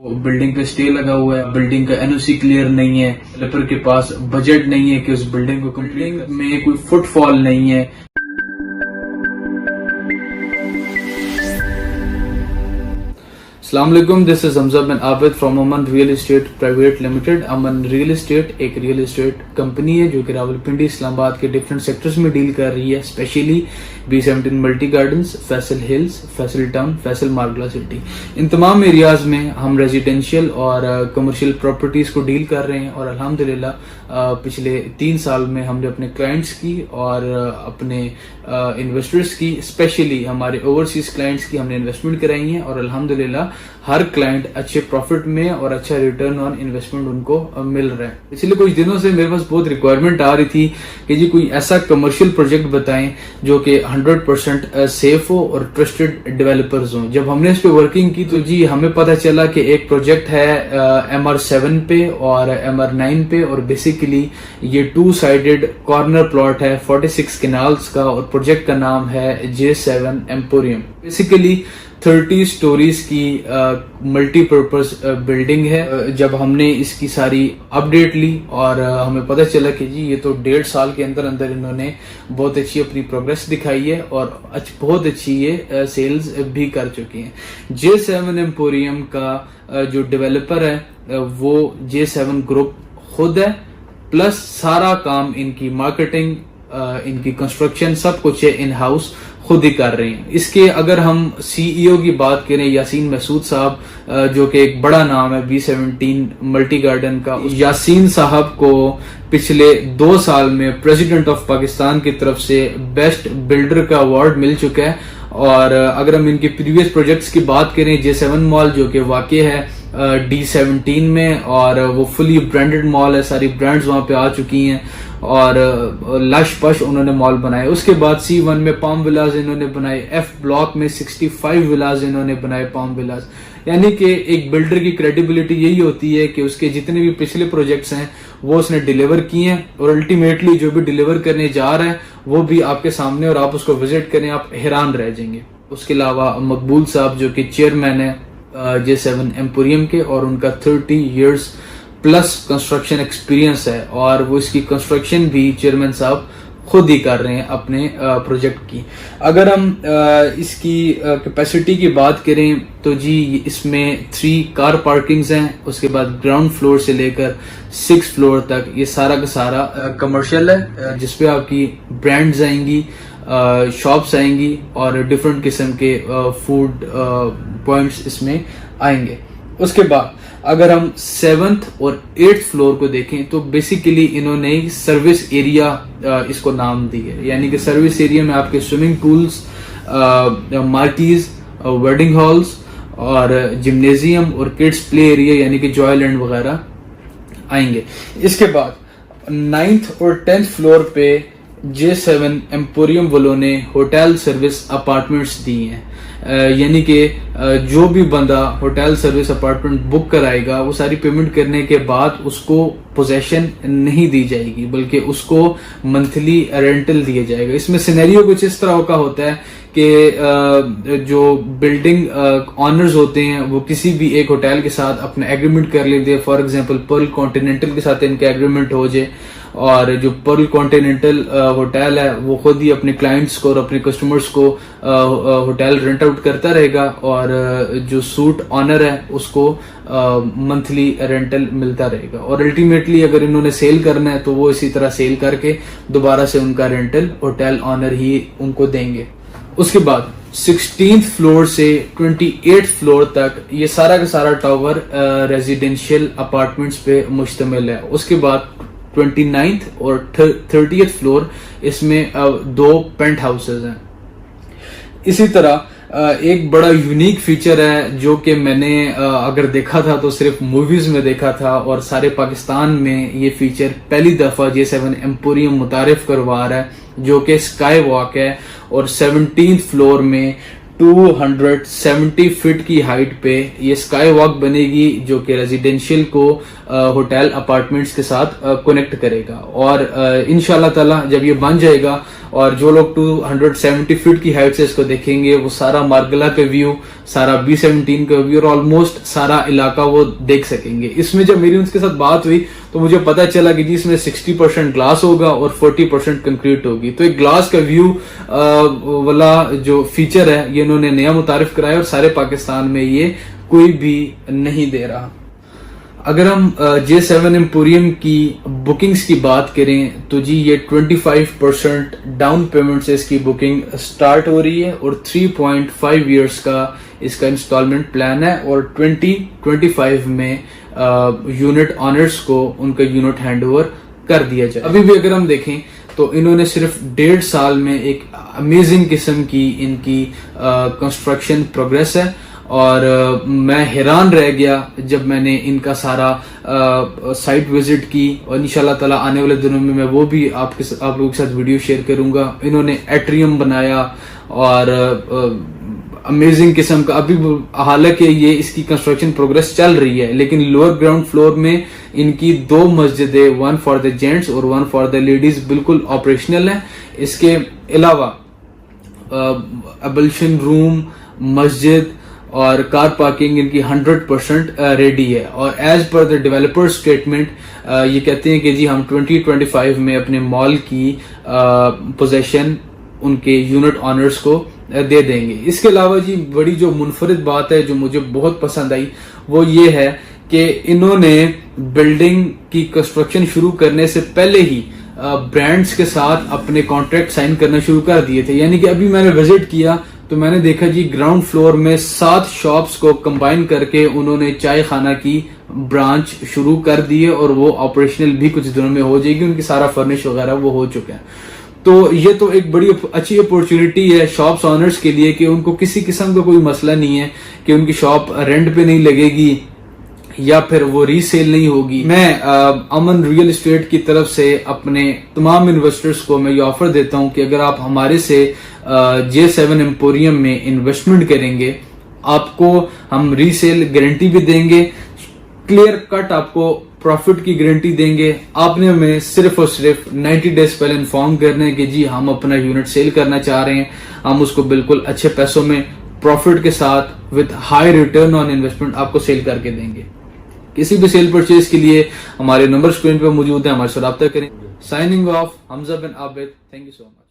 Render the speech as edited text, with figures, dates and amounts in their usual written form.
Building پہ سٹے لگا ہوا ہے, بلڈنگ کا NOC کلیئر نہیں ہے, ڈیولپر کے پاس بجٹ نہیں ہے کہ اس بلڈنگ کو کمپلیٹ میں کوئی فٹ فال نہیں ہے. السلام علیکم, دس از حمزہ بن عابد فرام امن ریئل اسٹیٹ پرائیویٹ لمیٹڈ. امن ریئل اسٹیٹ ایک ریئل اسٹیٹ کمپنی ہے جو کہ راولپنڈی, اسلام آباد کے ڈفرینٹ سیکٹرز میں ڈیل کر رہی ہے, specially B17 multi gardens, Faisal hills, Faisal town, Faisal Margalla city. ان تمام ایریاز میں ہم ریزیڈینشیل اور کمرشل پراپرٹیز کو ڈیل کر رہے ہیں, اور الحمدللہ پچھلے 3 سال میں ہم نے اپنے کلائنٹس کی اور اپنے انویسٹرز کی, اسپیشلی ہمارے اوورسیز کلائنٹس کی ہم نے انویسٹمنٹ کرائی ہیں, اور الحمدللہ ہر کلائنٹ اچھے پروفٹ میں اور اچھا ریٹرن آن انویسٹمنٹ ان کو مل رہا ہے. پچھلے کچھ دنوں سے میرے پاس بہت ریکوائرمنٹ آ رہی تھی کہ جی کوئی ایسا کمرشل پروجیکٹ بتائیں جو کہ 100% سیف ہو اور ٹرسٹڈ ڈیولپرز ہوں. جب ہم نے اس پہ ورکنگ کی تو جی ہمیں پتہ چلا کہ ایک پروجیکٹ ہے MR7 پہ اور MR9 پہ, اور بیسیکلی یہ 2 سائیڈڈ کارنر پلاٹ ہے 46 کنالز کا, اور پروجیکٹ کا نام ہے J7 ایمپوریم. بیسیکلی 30 سٹوریز کی ملٹی پرپز بلڈنگ ہے. جب ہم نے اس کی ساری اپڈیٹ لی اور ہمیں پتہ چلا کہ جی یہ تو 1.5 سال کے اندر انہوں نے بہت اچھی اپنی پروگریس دکھائی ہے اور بہت اچھی یہ سیلز بھی کر چکی ہیں. J7 ایمپوریم کا جو ڈیولپر ہے وہ J7 گروپ خود ہے, پلس سارا کام ان کی مارکیٹنگ, ان کی کنسٹرکشن سب کچھ ان ہاؤس خود ہی کر رہے ہیں. اس کے اگر ہم CEO کی بات کریں, یاسین مسعود صاحب جو کہ ایک بڑا نام ہے B17 ملٹی گارڈن کا, یاسین صاحب کو پچھلے 2 سال میں پریزیڈنٹ آف پاکستان کی طرف سے بیسٹ بلڈر کا ایوارڈ مل چکا ہے. اور اگر ہم ان کے پریویس پروجیکٹس کی بات کریں, J7 مال جو کہ واقع ہے D17 میں, اور وہ فلی برانڈڈ مال ہے, ساری برانڈز وہاں پہ آ چکی ہیں, اور لش پش انہوں نے مال بنائے. اس کے بعد C1 میں پام ولاز انہوں نے بنائے, F بلاک میں 65 ولاز انہوں نے بنائے پام ولاز. یعنی کہ ایک بلڈر کی کریڈیبلٹی یہی ہوتی ہے کہ اس کے جتنے بھی پچھلے پروجیکٹس ہیں وہ اس نے ڈیلیور کیے ہیں, اور الٹیمیٹلی جو بھی ڈیلیور کرنے جا رہا ہے وہ بھی آپ کے سامنے, اور آپ اس کو وزٹ کریں آپ حیران رہ جائیں گے. اس کے علاوہ مقبول صاحب جو کہ چیئرمین ہے J7 ایمپوریم کے, اور ان کا 30 ایئرز پلس کنسٹرکشن ایکسپیرینس ہے, اور وہ اس کی کنسٹرکشن بھی چیئرمین صاحب خود ہی کر رہے ہیں اپنے پروجیکٹ کی. اگر ہم اس کی کیپیسٹی کی بات کریں تو جی اس میں 3 کار پارکنگز ہیں, اس کے بعد گراؤنڈ فلور سے لے کر 6 فلور تک یہ سارا کا سارا کمرشل ہے, جس پہ آپ کی برانڈز آئیں گی, شاپس آئیں گی, اور ڈفرنٹ قسم کے فوڈ پوائنٹس اس میں آئیں گے. اس کے بعد اگر ہم 7th اور 8th فلور کو دیکھیں تو بیسیکلی انہوں نے سروس ایریا اس کو نام دی ہے. یعنی کہ سروس ایریا میں آپ کے سوئمنگ پولز, مارکیز, ویڈنگ ہالز, اور جمنیزیم, اور کڈس پلے ایریا یعنی کہ جوائے لینڈ وغیرہ آئیں گے. اس کے بعد 9th اور 10th فلور پہ J7 ایمپوریم والوں نے ہوٹل سروس اپارٹمنٹس دی ہیں. یعنی کہ جو بھی بندہ ہوٹل سروس اپارٹمنٹ بک کرائے گا وہ ساری پیمنٹ کرنے کے بعد اس کو پوزیشن نہیں دی جائے گی, بلکہ اس کو منتھلی رینٹل دیا جائے گا. اس میں سینیریو کچھ اس طرح کا ہوتا ہے کہ جو بلڈنگ آنرز ہوتے ہیں وہ کسی بھی ایک ہوٹل کے ساتھ اپنا ایگریمنٹ کر لیتے ہیں. فار ایگزامپل پرل کانٹیننٹل کے ساتھ ان کا ایگریمنٹ ہو جائے, اور جو پرل کانٹیننٹل ہوٹل ہے وہ خود ہی اپنے کلائنٹس کو اور اپنے کسٹمرز کو ہوٹل رینٹ آؤٹ کرتا رہے گا, اور جو سوٹ آنر ہے اس کو منتھلی رینٹل ملتا رہے گا. اور الٹیمیٹلی اگر انہوں نے سیل کرنا ہے تو وہ اسی طرح سیل کر کے دوبارہ سے ان کا رینٹل ہوٹل آنر ہی ان کو دیں گے. اس کے بعد 16th فلور سے 28th فلور تک یہ سارا کا سارا ٹاور ریزیڈینشیل اپارٹمنٹس پہ مشتمل ہے. اس کے بعد 29th اور 30th فلور اس میں 2 پینٹ ہاؤسز ہیں. اسی طرح ایک بڑا یونیک فیچر ہے جو کہ میں نے اگر دیکھا تھا تو صرف موویز میں دیکھا تھا, اور سارے پاکستان میں یہ فیچر پہلی دفعہ J7 ایمپوریم متعارف کروا رہا ہے, جو کہ اسکائی واک ہے, اور 17th فلور میں 270 فٹ کی ہائٹ پہ یہ اسکائی واک بنے گی, جو کہ ریزیڈینشیل کو ہوٹل اپارٹمنٹس کے ساتھ کنیکٹ کرے گا. اور انشاءاللہ تعالی جب یہ بن جائے گا اور جو لوگ 270 فٹ کی ہائٹ سے اس کو دیکھیں گے وہ سارا مارگلا کا ویو, سارا B17 کا ویو اور آلموسٹ سارا علاقہ وہ دیکھ سکیں گے. اس میں جب میری ان کے ساتھ بات ہوئی تو مجھے پتا چلا کہ جی اس میں 60% گلاس ہوگا اور 40% کنکریٹ ہوگی. تو ایک گلاس کا ویو والا جو فیچر ہے یہ انہوں نے نیا متعارف کرایا اور سارے پاکستان میں یہ کوئی بھی نہیں دے رہا. اگر ہم J7 ایمپوریم کی بکنگز کی بات کریں تو جی یہ 25% ڈاؤن پیمنٹ سے اس کی بکنگ سٹارٹ ہو رہی ہے اور 3.5 ایئرس کا اس کا انسٹالمنٹ پلان ہے اور 2025 میں یونٹ آنرز کو ان کا یونٹ ہینڈ اوور کر دیا جائے. ابھی بھی اگر ہم دیکھیں تو انہوں نے صرف 1.5 سال میں ایک امیزنگ قسم کی ان کی کنسٹرکشن پروگریس ہے اور میں حیران رہ گیا جب میں نے ان کا سارا سائٹ وزٹ کی اور انشاءاللہ تعالی آنے والے دنوں میں وہ بھی آپ لوگوں کے ساتھ ویڈیو شیئر کروں گا. انہوں نے ایٹریم بنایا اور امیزنگ قسم کا, ابھی حالانکہ یہ اس کی کنسٹرکشن پروگریس چل رہی ہے لیکن لوور گراؤنڈ فلور میں ان کی 2 مسجدیں, 1 فار دا جینٹس اور 1 فار دا لیڈیز بالکل آپریشنل ہیں. اس کے علاوہ ابلشن روم, مسجد اور کار پارکنگ ان کی 100% ریڈی ہے اور as per the developer statement یہ کہتے ہیں کہ جی ہم 2025 میں اپنے مال کی پوزیشن ان کے یونٹ آنرز کو دے دیں گے. اس کے علاوہ جی بڑی جو منفرد بات ہے جو مجھے بہت پسند آئی وہ یہ ہے کہ انہوں نے بلڈنگ کی کنسٹرکشن شروع کرنے سے پہلے ہی برانڈز کے ساتھ اپنے کانٹریکٹ سائن کرنا شروع کر دیے تھے. یعنی کہ ابھی میں نے وزٹ کیا تو میں نے دیکھا جی گراؤنڈ فلور میں 7 شاپس کو کمبائن کر کے انہوں نے چائے خانہ کی برانچ شروع کر دی ہے اور وہ آپریشنل بھی کچھ دنوں میں ہو جائے گی. ان کی سارا فرنش وغیرہ وہ ہو چکا ہے. تو یہ تو ایک بڑی اچھی اپورچونٹی ہے شاپس آنرز کے لیے کہ ان کو کسی قسم کا کوئی مسئلہ نہیں ہے کہ ان کی شاپ رینٹ پہ نہیں لگے گی یا پھر وہ ری سیل نہیں ہوگی. میں امن ریئل اسٹیٹ کی طرف سے اپنے تمام انویسٹرز کو میں یہ آفر دیتا ہوں کہ اگر آپ ہمارے سے J7 ایمپوریم میں انویسٹمنٹ کریں گے آپ کو ہم ری سیل گارنٹی بھی دیں گے, کلیئر کٹ آپ کو پروفٹ کی گارنٹی دیں گے. آپ نے ہمیں صرف اور صرف 90 ڈیز پہلے انفارم کرنا ہے کہ جی ہم اپنا یونٹ سیل کرنا چاہ رہے ہیں, ہم اس کو بالکل اچھے پیسوں میں پروفٹ کے ساتھ with high return on investment آپ کو سیل کر کے دیں گے. کسی بھی سیل پرچیز کے لیے ہمارے نمبر اسکرین پہ موجود ہیں, ہمارے سے رابطہ کریں. Signing off, Hamza bin Abid. Thank you so much.